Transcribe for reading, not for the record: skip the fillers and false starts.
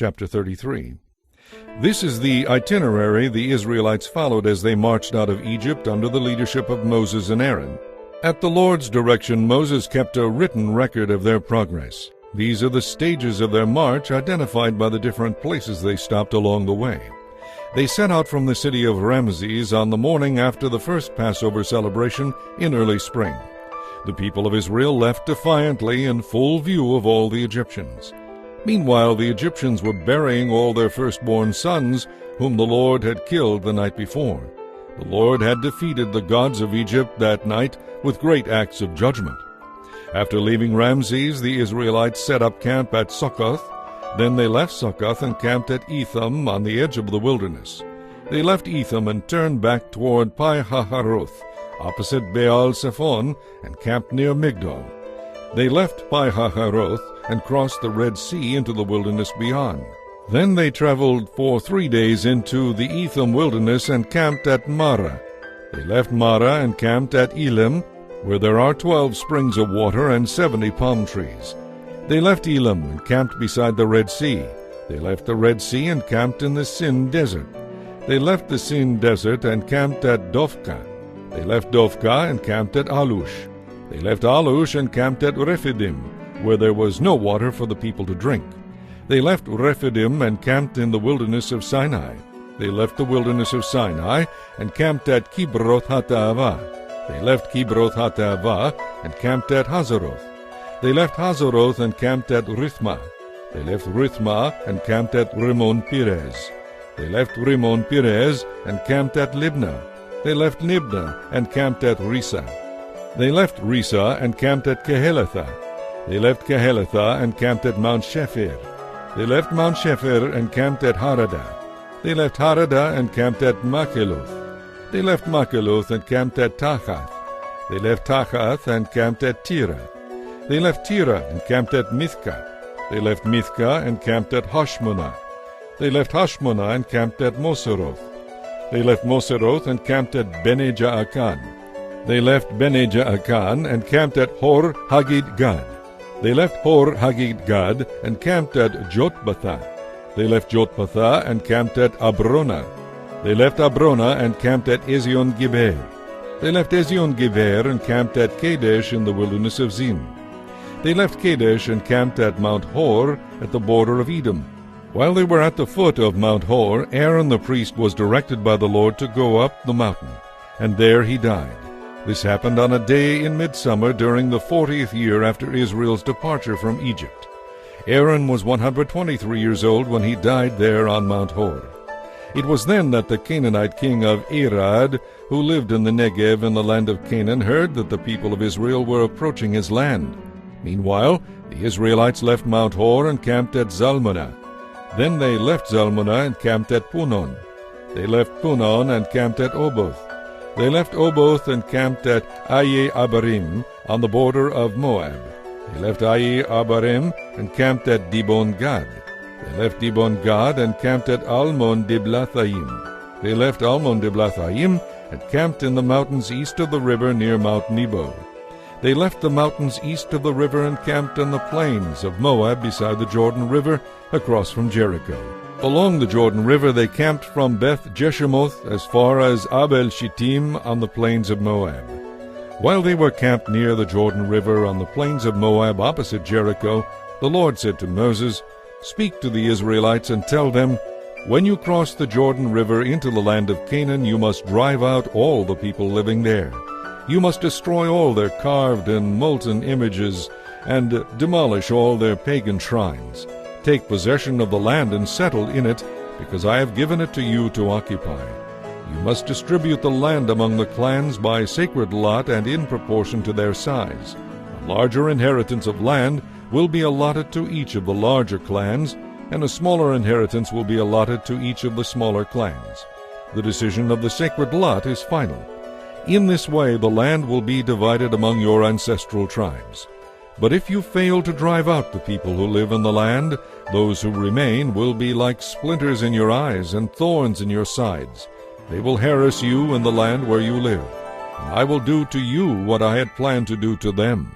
chapter 33. This is the itinerary the Israelites followed as they marched out of Egypt under the leadership of Moses and Aaron. At the Lord's direction, Moses kept a written record of their progress. These are the stages of their march, identified by the different places they stopped along the way. They set out from the city of Ramses on the morning after the first Passover celebration in early spring. The people of Israel left defiantly in full view of all the Egyptians. Meanwhile, the Egyptians were burying all their firstborn sons, whom the Lord had killed the night before. The Lord had defeated the gods of Egypt that night with great acts of judgment. After leaving Ramses, the Israelites set up camp at Succoth. Then they left Succoth and camped at Etham on the edge of the wilderness. They left Etham and turned back toward Pi-hahiroth, opposite Baal-Zephon, and camped near Migdol. They left Pi-hahiroth and crossed the Red Sea into the wilderness beyond. Then they traveled for 3 days into the Etham wilderness and camped at Marah. They left Marah and camped at Elim, where there are 12 springs of water and 70 palm trees. They left Elim and camped beside the Red Sea. They left the Red Sea and camped in the Sin desert. They left the Sin desert and camped at Dophkah. They left Dophkah and camped at Alush. They left Alush and camped at Rephidim, where there was no water for the people to drink. They left Rephidim and camped in the wilderness of Sinai. They left the wilderness of Sinai and camped at Kibroth Hattaavah. They left Kibroth Hattaavah and camped at Hazeroth. They left Hazeroth and camped at Rithmah. They left Rithmah and camped at Rimmon Perez. They left Rimmon Perez and camped at Libnah. They left Libnah and camped at Risa. They left Risa and camped at Kehelatha. They left Kehelatha and camped at Mount Shepher. They left Mount Shepher and camped at Haradah. They left Haradah and camped at Makheloth. They left Makheloth and camped at Tachath. They left Tachath and camped at Tirah. They left Tirah and camped at Mithkah. They left Mithkah and camped at Hashmonah. They left Hashmonah and camped at Moseroth. They left Moseroth and camped at Bene Jaakan. They left Bene Jaakan and camped at Hor Haggidgad. They left Hor Haggidgad and camped at Jotbathah. They left Jotbathah and camped at Abrona. They left Abrona and camped at Ezion-Geber. They left Ezion-Geber and camped at Kadesh in the wilderness of Zin. They left Kadesh and camped at Mount Hor at the border of Edom. While they were at the foot of Mount Hor, Aaron the priest was directed by the Lord to go up the mountain, and there he died. This happened on a day in midsummer during the 40th year after Israel's departure from Egypt. Aaron was 123 years old when he died there on Mount Hor. It was then that the Canaanite king of Arad, who lived in the Negev in the land of Canaan, heard that the people of Israel were approaching his land. Meanwhile, the Israelites left Mount Hor and camped at Zalmunna. Then they left Zalmunna and camped at Punon. They left Punon and camped at Oboth. They left Oboth and camped at Aye-Abarim on the border of Moab. They left Aye-Abarim and camped at Dibon-Gad. They left Dibon-Gad and camped at Almon-Diblathaim. They left Almon-Diblathaim and camped in the mountains east of the river near Mount Nebo. They left the mountains east of the river and camped in the plains of Moab beside the Jordan River across from Jericho. Along the Jordan River they camped from Beth-Jeshemoth as far as Abel-Shittim on the plains of Moab. While they were camped near the Jordan River on the plains of Moab opposite Jericho, the Lord said to Moses, "Speak to the Israelites and tell them, 'When you cross the Jordan River into the land of Canaan, you must drive out all the people living there. You must destroy all their carved and molten images and demolish all their pagan shrines. Take possession of the land and settle in it, because I have given it to you to occupy. You must distribute the land among the clans by sacred lot and in proportion to their size. A larger inheritance of land will be allotted to each of the larger clans, and a smaller inheritance will be allotted to each of the smaller clans. The decision of the sacred lot is final. In this way the land will be divided among your ancestral tribes. But if you fail to drive out the people who live in the land, those who remain will be like splinters in your eyes and thorns in your sides. They will harass you in the land where you live, and I will do to you what I had planned to do to them.